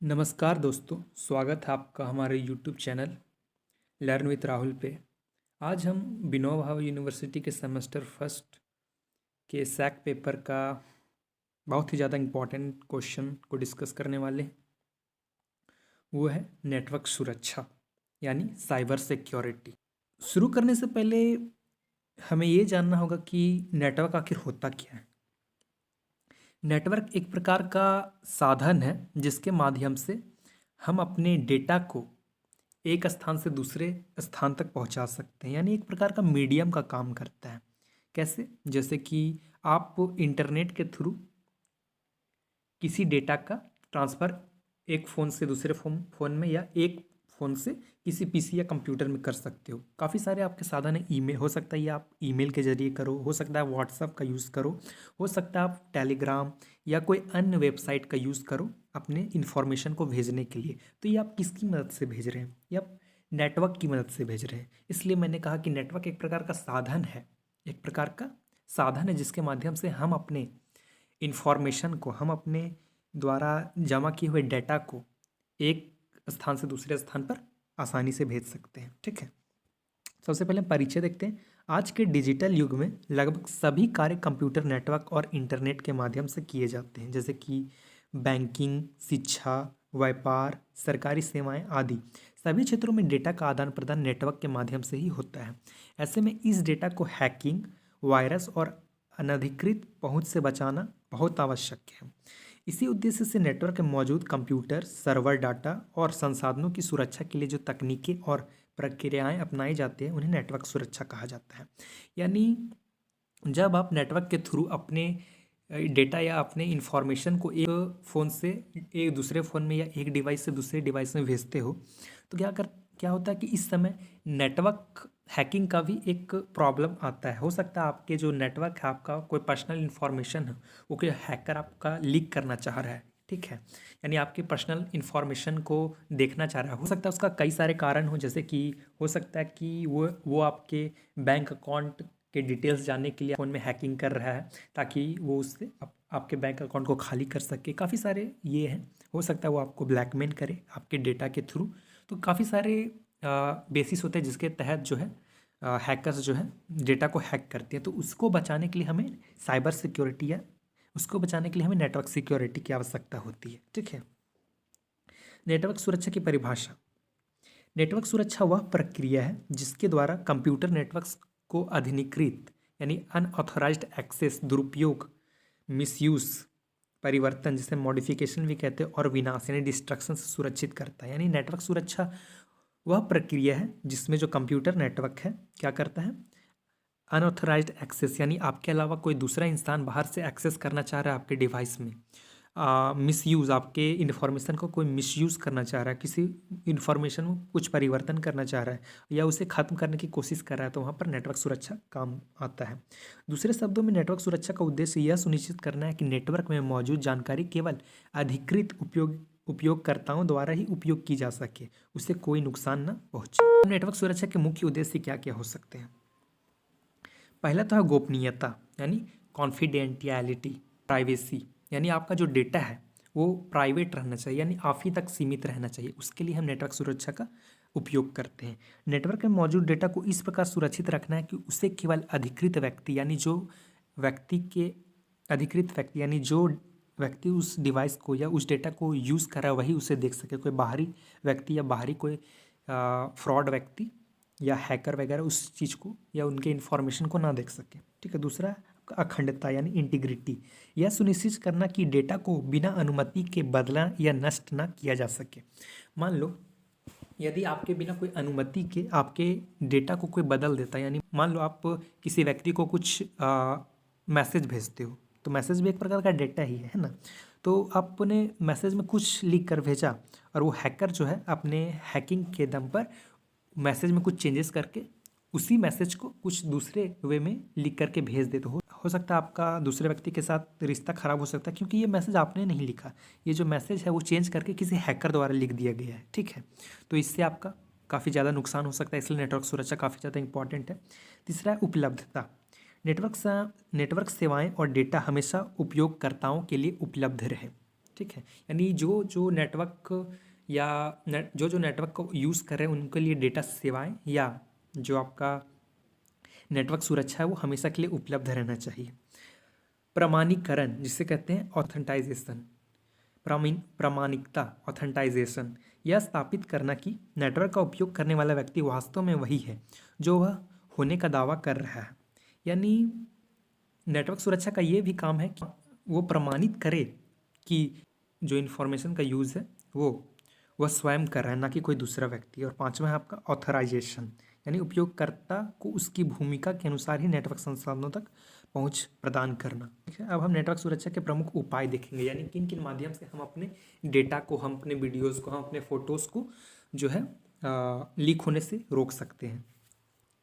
नमस्कार दोस्तों, स्वागत है आपका हमारे YouTube channel learn with Rahul पे। आज हम विनोबा भावे यूनिवर्सिटी के सेमेस्टर फर्स्ट के सैक पेपर का बहुत ही ज़्यादा इम्पोर्टेंट क्वेश्चन को डिस्कस करने वाले हैं। वो है नेटवर्क सुरक्षा यानी साइबर सिक्योरिटी। शुरू करने से पहले हमें ये जानना होगा कि नेटवर्क आखिर होता क्या है। नेटवर्क एक प्रकार का साधन है जिसके माध्यम से हम अपने डेटा को एक स्थान से दूसरे स्थान तक पहुंचा सकते हैं, यानी एक प्रकार का मीडियम का काम करता है। कैसे? जैसे कि आप इंटरनेट के थ्रू किसी डेटा का ट्रांसफ़र एक फ़ोन से दूसरे फ़ोन में या एक फ़ोन से किसी पीसी या कंप्यूटर में कर सकते हो। काफ़ी सारे आपके साधन हैं। ईमेल हो सकता है, या आप ईमेल के ज़रिए करो, हो सकता है व्हाट्सएप का यूज़ करो, हो सकता है आप टेलीग्राम या कोई अन्य वेबसाइट का यूज़ करो अपने इन्फॉर्मेशन को भेजने के लिए। तो ये आप किसकी मदद से भेज रहे हैं? ये आप नेटवर्क की मदद से भेज रहे हैं। इसलिए मैंने कहा कि नेटवर्क एक प्रकार का साधन है, एक प्रकार का साधन है जिसके माध्यम से हम अपने इन्फॉर्मेशन को, हम अपने द्वारा जमा किए हुए डेटा को एक स्थान से दूसरे स्थान पर आसानी से भेज सकते हैं। ठीक है, सबसे पहले हम परिचय देखते हैं। आज के डिजिटल युग में लगभग सभी कार्य कंप्यूटर नेटवर्क और इंटरनेट के माध्यम से किए जाते हैं, जैसे कि बैंकिंग, शिक्षा, व्यापार, सरकारी सेवाएं आदि। सभी क्षेत्रों में डेटा का आदान प्रदान नेटवर्क के माध्यम से ही होता है। ऐसे में इस डेटा को हैकिंग, वायरस और अनधिकृत पहुंच से बचाना बहुत आवश्यक है। इसी उद्देश्य से नेटवर्क में मौजूद कंप्यूटर, सर्वर, डाटा और संसाधनों की सुरक्षा के लिए जो तकनीकें और प्रक्रियाएं अपनाई जाती हैं उन्हें नेटवर्क सुरक्षा कहा जाता है। यानी जब आप नेटवर्क के थ्रू अपने डेटा या अपने इंफॉर्मेशन को एक फ़ोन से एक दूसरे फ़ोन में या एक डिवाइस से दूसरे डिवाइस में भेजते हो, तो क्या होता है कि इस समय नेटवर्क हैकिंग का भी एक प्रॉब्लम आता है। हो सकता है आपके जो नेटवर्क है, आपका कोई पर्सनल इन्फॉर्मेशन है, वो कोई हैकर आपका लीक करना चाह रहा है। ठीक है, यानी आपकी पर्सनल इन्फॉर्मेशन को देखना चाह रहा है। हो सकता है उसका कई सारे कारण हो, जैसे कि हो सकता है कि वो आपके बैंक अकाउंट के डिटेल्स जानने के लिए फ़ोन में हैकिंग कर रहा है, ताकि वो उससे आपके बैंक अकाउंट को खाली कर सके। काफ़ी सारे ये हैं। हो सकता है वो आपको ब्लैकमेल करे आपके डेटा के थ्रू। तो काफ़ी सारे बेसिस होते हैं जिसके तहत जो है हैकर्स जो है डेटा को हैक करते हैं। तो उसको बचाने के लिए हमें साइबर सिक्योरिटी या उसको बचाने के लिए हमें नेटवर्क सिक्योरिटी की आवश्यकता होती है। ठीक है, नेटवर्क सुरक्षा की परिभाषा। नेटवर्क सुरक्षा वह प्रक्रिया है जिसके द्वारा कंप्यूटर नेटवर्क्स को अनधिकृत यानी अनऑथराइज्ड एक्सेस, दुरुपयोग, मिसयूज, परिवर्तन जिसे मॉडिफिकेशन भी कहते हैं, और विनाश यानी डिस्ट्रक्शन से सुरक्षित करता है। यानी नेटवर्क सुरक्षा वह प्रक्रिया है जिसमें जो कंप्यूटर नेटवर्क है क्या करता है, अनऑथराइज्ड एक्सेस यानी आपके अलावा कोई दूसरा इंसान बाहर से एक्सेस करना चाह रहा है आपके डिवाइस में, मिसयूज़, आपके इन्फॉर्मेशन को कोई मिसयूज़ करना चाह रहा है, किसी इन्फॉर्मेशन में कुछ परिवर्तन करना चाह रहा है या उसे ख़त्म करने की कोशिश कर रहा है, तो वहाँ पर नेटवर्क सुरक्षा काम आता है। दूसरे शब्दों में नेटवर्क सुरक्षा का उद्देश्य यह सुनिश्चित करना है कि नेटवर्क में मौजूद जानकारी केवल अधिकृत उपयोगकर्ताओं द्वारा ही उपयोग की जा सके, उससे कोई नुकसान न पहुँचे। नेटवर्क सुरक्षा के मुख्य उद्देश्य क्या क्या हो सकते हैं? पहला तो है गोपनीयता यानी कॉन्फिडेंटियलिटी, प्राइवेसी, यानी आपका जो डेटा है वो प्राइवेट रहना चाहिए, यानी आप ही तक सीमित रहना चाहिए। उसके लिए हम नेटवर्क सुरक्षा का उपयोग करते हैं। नेटवर्क में मौजूद डेटा को इस प्रकार सुरक्षित रखना है कि उसे केवल अधिकृत व्यक्ति यानी जो व्यक्ति उस डिवाइस को या उस डेटा को यूज़ कर रहा है वही उसे देख सके। कोई बाहरी व्यक्ति या बाहरी कोई फ्रॉड व्यक्ति या हैकर वगैरह उस चीज़ को या उनके इन्फॉर्मेशन को ना देख सके। ठीक है, दूसरा अखंडता यानी इंटीग्रिटी, यह सुनिश्चित करना कि डेटा को बिना अनुमति के बदला या नष्ट ना किया जा सके। मान लो यदि आपके बिना कोई अनुमति के आपके डेटा को कोई बदल देता है, यानी मान लो आप किसी व्यक्ति को कुछ मैसेज भेजते हो, तो मैसेज भी एक प्रकार का डेटा ही है ना। तो आपने मैसेज में कुछ लिख कर भेजा और वो हैकर जो है अपने हैकिंग के दम पर मैसेज में कुछ चेंजेस करके उसी मैसेज को कुछ दूसरे वे में लिख करके भेज दे, तो हो सकता है आपका दूसरे व्यक्ति के साथ रिश्ता खराब हो सकता है, क्योंकि ये मैसेज आपने नहीं लिखा। ये जो मैसेज है वो चेंज करके किसी हैकर द्वारा लिख दिया गया है। ठीक है, तो इससे आपका काफ़ी ज़्यादा नुकसान हो सकता है, इसलिए नेटवर्क सुरक्षा काफ़ी ज़्यादा इंपॉर्टेंट है। तीसरा है उपलब्धता। नेटवर्क सेवाएं और डेटा हमेशा उपयोगकर्ताओं के लिए उपलब्ध रहे। ठीक है। यानी जो जो नेटवर्क या जो नेटवर्क को यूज़ कर रहे हैं उनके लिए डेटा सेवाएं या जो आपका नेटवर्क सुरक्षा है वो हमेशा के लिए उपलब्ध रहना चाहिए। प्रमाणीकरण जिसे कहते हैं ऑथेंटाइजेशन, प्रामाणिकता ऑथेंटाइजेशन, यह स्थापित करना कि नेटवर्क का उपयोग करने वाला व्यक्ति वास्तव में वही है जो वह होने का दावा कर रहा है। यानी नेटवर्क सुरक्षा का ये भी काम है कि वो प्रमाणित करे कि जो इन्फॉर्मेशन का यूज़ है वह स्वयं कर रहा है, ना कि कोई दूसरा व्यक्ति। और पांचवा है आपका ऑथराइजेशन, यानी उपयोगकर्ता को उसकी भूमिका के अनुसार ही नेटवर्क संसाधनों तक पहुंच प्रदान करना। ठीक है। अब हम नेटवर्क सुरक्षा के प्रमुख उपाय देखेंगे, यानी किन किन माध्यम से हम अपने डेटा को, हम अपने वीडियोज़ को, हम अपने फ़ोटोज़ को जो है लीक होने से रोक सकते हैं,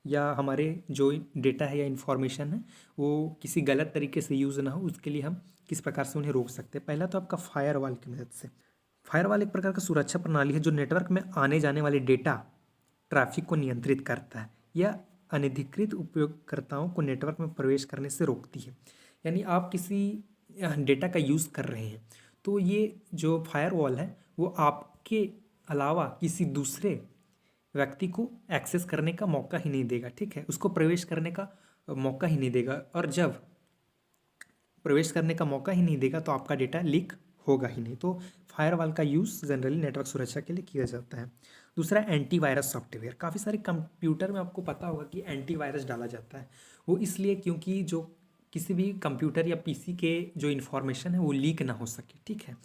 या हमारे जो डेटा है या इन्फॉर्मेशन है वो किसी गलत तरीके से यूज़ ना हो, उसके लिए हम किस प्रकार से उन्हें रोक सकते हैं। पहला तो आपका फायरवॉल की मदद से। फायरवॉल एक प्रकार का सुरक्षा प्रणाली है जो नेटवर्क में आने जाने वाले डेटा ट्रैफिक को नियंत्रित करता है या अनधिकृत उपयोगकर्ताओं को नेटवर्क में प्रवेश करने से रोकती है। यानी आप किसी डेटा का यूज़ कर रहे हैं तो ये जो फायरवॉल है वो आपके अलावा किसी दूसरे व्यक्ति को एक्सेस करने का मौका ही नहीं देगा। ठीक है, उसको प्रवेश करने का मौका ही नहीं देगा, और जब प्रवेश करने का मौका ही नहीं देगा तो आपका डेटा लीक होगा ही नहीं। तो फायरवॉल का यूज़ जनरली नेटवर्क सुरक्षा के लिए किया जाता है। दूसरा एंटीवायरस सॉफ्टवेयर। काफ़ी सारे कंप्यूटर में आपको पता होगा कि एंटीवायरस डाला जाता है, वो इसलिए क्योंकि जो किसी भी कंप्यूटर या पीसी के जो इन्फॉर्मेशन है वो लीक ना हो सके। ठीक है,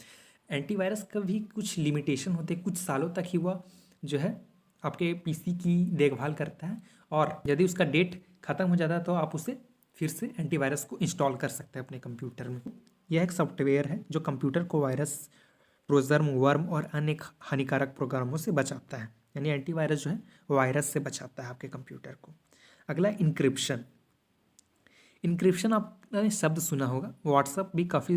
एंटीवायरस का भी कुछ लिमिटेशन होते हैं, कुछ सालों तक ही वह जो है आपके पीसी की देखभाल करता है, और यदि उसका डेट ख़त्म हो जाता है तो आप उसे फिर से एंटीवायरस को इंस्टॉल कर सकते हैं अपने कंप्यूटर में। यह एक सॉफ्टवेयर है जो कंप्यूटर को वायरस, ट्रोजन, वर्म और अन्य हानिकारक प्रोग्रामों से बचाता है। यानी एंटीवायरस जो है वायरस से बचाता है आपके कंप्यूटर को। अगला इंक्रिप्शन। इंक्रिप्शन आपने शब्द सुना होगा, व्हाट्सअप भी काफ़ी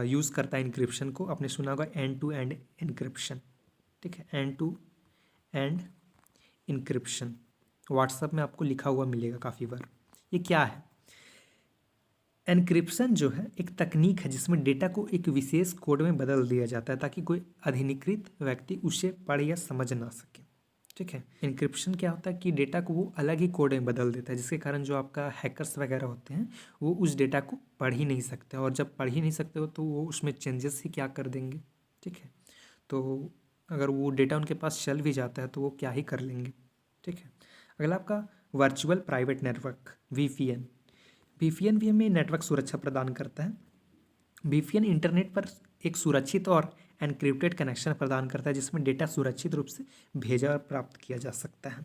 यूज़ करता है इंक्रिप्शन को, आपने सुना होगा एंड टू एंड इंक्रिप्शन। ठीक है, end to end encryption WhatsApp में आपको लिखा हुआ मिलेगा काफ़ी बार। ये क्या है? एन्क्रिप्शन जो है एक तकनीक है जिसमें डेटा को एक विशेष कोड में बदल दिया जाता है ताकि कोई अधिकृत व्यक्ति उसे पढ़ या समझ ना सके। ठीक है, एन्क्रिप्शन क्या होता है कि डेटा को वो अलग ही कोड में बदल देता है, जिसके कारण जो आपका हैकर्स वगैरह होते हैं वो उस डेटा को पढ़ ही नहीं सकते, और जब पढ़ ही नहीं सकते हो तो वो उसमें चेंजेस ही क्या कर देंगे। ठीक है, तो अगर वो डेटा उनके पास चल भी जाता है तो वो क्या ही कर लेंगे। ठीक है, अगला आपका virtual private network, VPN। VPN भी हमें नेटवर्क सुरक्षा प्रदान करता है। VPN इंटरनेट पर एक सुरक्षित और एन्क्रिप्टेड कनेक्शन प्रदान करता है जिसमें डेटा सुरक्षित रूप से भेजा और प्राप्त किया जा सकता है।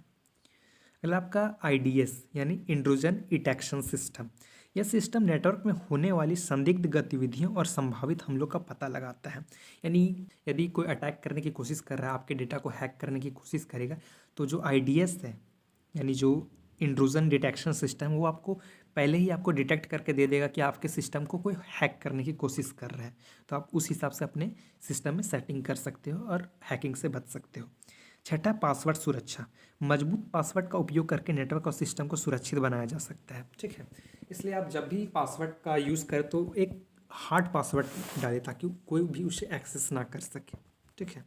अगला आपका IDS यानी इंट्रूजन डिटेक्शन सिस्टम। यह सिस्टम नेटवर्क में होने वाली संदिग्ध गतिविधियों और संभावित हमलों का पता लगाता है। यानी यदि कोई अटैक करने की कोशिश कर रहा है, आपके डेटा को हैक करने की कोशिश करेगा, तो जो IDS है यानी जो इंट्रूजन डिटेक्शन सिस्टम, वो आपको पहले ही आपको डिटेक्ट करके दे देगा कि आपके सिस्टम को कोई हैक करने की कोशिश कर रहा है, तो आप उस हिसाब से अपने सिस्टम में सेटिंग कर सकते हो और हैकिंग से बच सकते हो। छठा, पासवर्ड सुरक्षा। मजबूत पासवर्ड का उपयोग करके नेटवर्क और सिस्टम को सुरक्षित बनाया जा सकता है। ठीक है, इसलिए आप जब भी पासवर्ड का यूज़ करें तो एक हार्ड पासवर्ड डालें ताकि कोई भी उसे एक्सेस ना कर सके। ठीक है,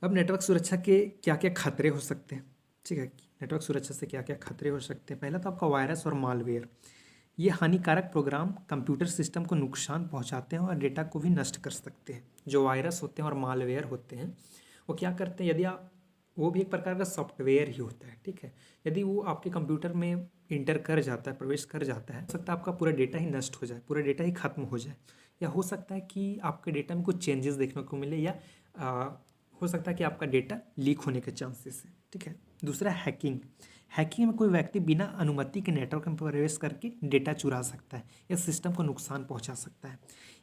अब नेटवर्क सुरक्षा के क्या क्या खतरे हो सकते हैं। ठीक है, नेटवर्क सुरक्षा से क्या क्या खतरे हो सकते हैं। पहला तो आपका वायरस और मालवेयर। ये हानिकारक प्रोग्राम कंप्यूटर सिस्टम को नुकसान पहुंचाते हैं और डेटा को भी नष्ट कर सकते हैं। जो वायरस होते हैं और मालवेयर होते हैं वो क्या करते हैं, यदि आप, वो भी एक प्रकार का सॉफ्टवेयर ही होता है। ठीक है, यदि वो आपके कंप्यूटर में इंटर कर जाता है, प्रवेश कर जाता है, हो सकता है आपका पूरा डेटा ही नष्ट हो जाए, पूरा डेटा ही खत्म हो जाए, या हो सकता है कि आपके डेटा में कुछ चेंजेस देखने को मिले, या हो सकता है कि आपका डेटा लीक होने के चांसेस है। ठीक है, दूसरा हैकिंग। हैकिंग में कोई व्यक्ति बिना अनुमति के नेटवर्क में प्रवेश करके डेटा चुरा सकता है या सिस्टम को नुकसान पहुंचा सकता है।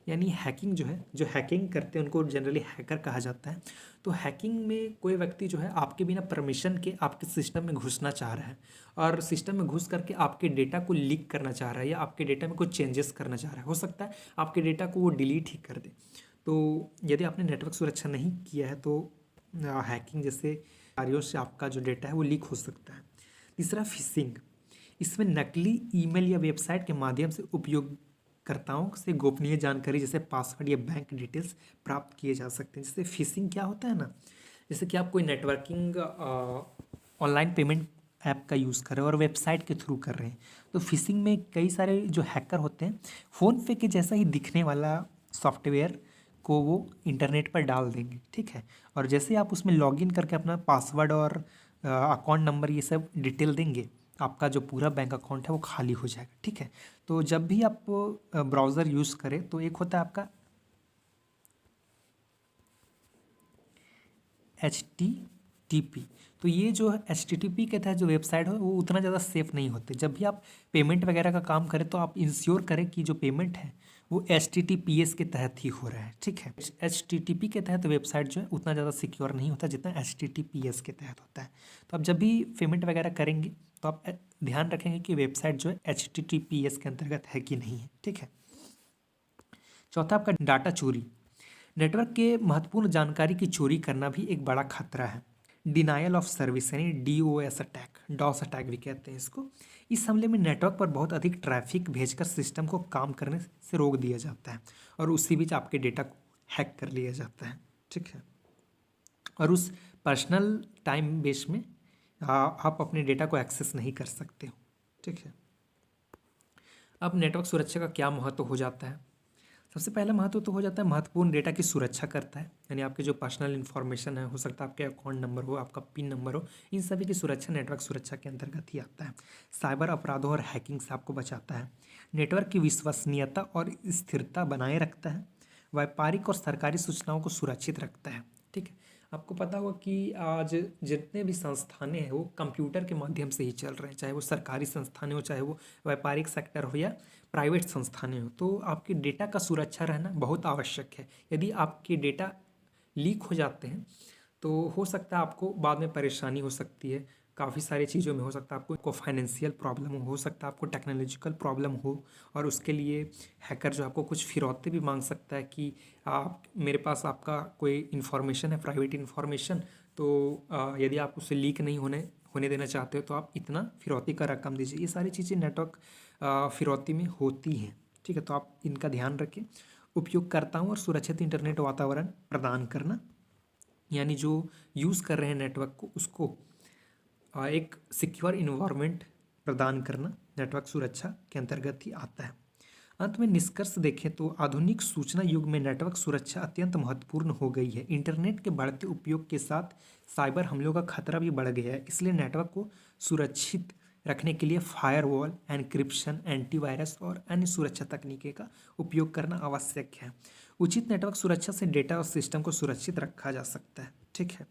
यानी हैकिंग जो है, जो हैकिंग करते हैं उनको जनरली हैकर कहा जाता है। तो हैकिंग में कोई व्यक्ति जो है आपके बिना परमिशन के आपके सिस्टम में घुसना चाह रहा है और सिस्टम में घुस करके आपके डेटा को लीक करना चाह रहा है या आपके डेटा में कुछ चेंजेस करना चाह रहा है। हो सकता है आपके डेटा को वो डिलीट ही कर दे। तो यदि आपने नेटवर्क सुरक्षा नहीं किया है तो हैकिंग जैसे कार्यों से आपका जो डेटा है वो लीक हो सकता है। तीसरा, फिशिंग। इसमें नकली ईमेल या वेबसाइट के माध्यम से उपयोगकर्ताओं से गोपनीय जानकारी जैसे पासवर्ड या बैंक डिटेल्स प्राप्त किए जा सकते हैं। जैसे फिशिंग क्या होता है ना, जैसे कि आप कोई नेटवर्किंग ऑनलाइन पेमेंट ऐप का यूज़ कर रहे हो और वेबसाइट के थ्रू कर रहे हैं, तो फिशिंग में कई सारे जो हैकर होते हैं फ़ोनपे के जैसा ही दिखने वाला सॉफ्टवेयर को वो इंटरनेट पर डाल देंगे, ठीक है। और जैसे ही आप उसमें लॉगिन करके अपना पासवर्ड और अकाउंट नंबर ये सब डिटेल देंगे, आपका जो पूरा बैंक अकाउंट है वो खाली हो जाएगा, ठीक है। तो जब भी आप ब्राउज़र यूज़ करें तो एक होता है आपका HTTP, तो ये जो है HTTP के तहत जो वेबसाइट है वो उतना ज़्यादा सेफ नहीं होते। जब भी आप पेमेंट वगैरह का काम करें तो आप इंश्योर करें कि जो पेमेंट है वो HTTPS के तहत ही हो रहा है, ठीक है। HTTP के तहत वेबसाइट जो है उतना ज़्यादा सिक्योर नहीं होता जितना HTTPS के तहत होता है। तो आप जब भी पेमेंट वगैरह करेंगे तो आप ध्यान रखेंगे कि वेबसाइट जो है HTTPS के अंतर्गत है कि नहीं है, ठीक है। चौथा आपका डाटा चोरी। नेटवर्क के महत्वपूर्ण जानकारी की चोरी करना भी एक बड़ा खतरा है। डिनायल ऑफ सर्विस यानी DOS अटैक, डॉस अटैक भी कहते हैं इसको। इस हमले में नेटवर्क पर बहुत अधिक ट्रैफिक भेजकर सिस्टम को काम करने से रोक दिया जाता है और उसी बीच आपके डेटा को हैक कर लिया जाता है, ठीक है। और उस पर्सनल टाइम बेस में आप अपने डेटा को एक्सेस नहीं कर सकते हो, ठीक है। अब नेटवर्क सुरक्षा का क्या महत्व हो जाता है। सबसे पहला महत्व तो हो जाता है महत्वपूर्ण डेटा की सुरक्षा करता है, यानी आपके जो पर्सनल इन्फॉर्मेशन है, हो सकता है आपके अकाउंट नंबर हो, आपका पिन नंबर हो, इन सभी की सुरक्षा नेटवर्क सुरक्षा के अंतर्गत ही आता है। साइबर अपराधों और हैकिंग से आपको बचाता है। नेटवर्क की विश्वसनीयता और स्थिरता बनाए रखता है। व्यापारिक और सरकारी सूचनाओं को सुरक्षित रखता है, ठीक है। आपको पता होगा कि आज जितने भी संस्थानें हैं वो कंप्यूटर के माध्यम से ही चल रहे हैं, चाहे वो सरकारी संस्थानें हो, चाहे वो व्यापारिक सेक्टर हो या प्राइवेट संस्थानें हो। तो आपके डेटा का सुरक्षा रहना बहुत आवश्यक है। यदि आपके डेटा लीक हो जाते हैं तो हो सकता है आपको बाद में परेशानी हो सकती है, काफ़ी सारी चीज़ों में हो सकता है आपको फाइनेंशियल प्रॉब्लम हो सकता है आपको टेक्नोलॉजिकल प्रॉब्लम हो, और उसके लिए हैकर जो आपको कुछ फिरौती भी मांग सकता है कि आप मेरे पास आपका कोई इन्फॉर्मेशन है, प्राइवेट इन्फॉर्मेशन, तो यदि आप उसे लीक नहीं होने देना चाहते हो तो आप इतना फिरौती का रकम दीजिए। ये सारी चीज़ें नेटवर्क फिरौती में होती हैं, ठीक है। तो आप इनका ध्यान रखें। उपयोगकर्ताओं और सुरक्षित इंटरनेट वातावरण प्रदान करना, यानी जो यूज़ कर रहे हैं नेटवर्क को उसको एक सिक्योर इन्वायरमेंट प्रदान करना नेटवर्क सुरक्षा के अंतर्गत ही आता है। अंत में निष्कर्ष देखें तो आधुनिक सूचना युग में नेटवर्क सुरक्षा अत्यंत महत्वपूर्ण हो गई है। इंटरनेट के बढ़ते उपयोग के साथ साइबर हमलों का खतरा भी बढ़ गया है, इसलिए नेटवर्क को सुरक्षित रखने के लिए फायरवॉल, एन्क्रिप्शन, एंटीवायरस और अन्य सुरक्षा तकनीकों का उपयोग करना आवश्यक है। उचित नेटवर्क सुरक्षा से डेटा और सिस्टम को सुरक्षित रखा जा सकता है, ठीक है।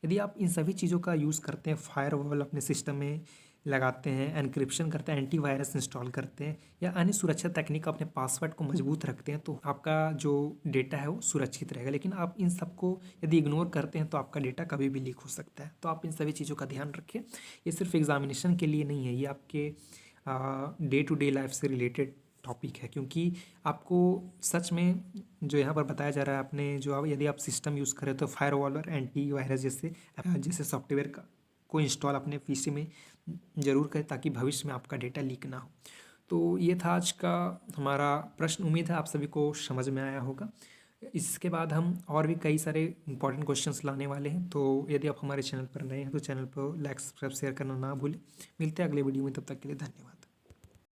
यदि आप इन सभी चीज़ों का यूज़ करते हैं, फायरवॉल अपने सिस्टम में लगाते हैं, एन्क्रिप्शन करते हैं, एंटीवायरस इंस्टॉल करते हैं या अन्य सुरक्षा तकनीक अपने पासवर्ड को मजबूत रखते हैं, तो आपका जो डेटा है वो सुरक्षित रहेगा। लेकिन आप इन सबको यदि इग्नोर करते हैं तो आपका डेटा कभी भी लीक हो सकता है। तो आप इन सभी चीज़ों का ध्यान रखें। ये सिर्फ एग्जामिनेशन के लिए नहीं है, ये आपके डे टू डे लाइफ से रिलेटेड टॉपिक है, क्योंकि आपको सच में जो यहाँ पर बताया जा रहा है, आपने जो यदि आप सिस्टम यूज़ करें तो फायरवॉल और एंटीवायरस जैसे सॉफ्टवेयर को इंस्टॉल अपने पीसी में ज़रूर करें ताकि भविष्य में आपका डेटा लीक ना हो। तो ये था आज का हमारा प्रश्न। उम्मीद है आप सभी को समझ में आया होगा। इसके बाद हम और भी कई सारे इंपॉर्टेंट क्वेश्चंस लाने वाले हैं, तो यदि आप हमारे चैनल पर नए हैं तो चैनल पर लाइक, सब्सक्राइब, शेयर करना ना भूलें। मिलते हैं अगले वीडियो में, तब तक के लिए धन्यवाद।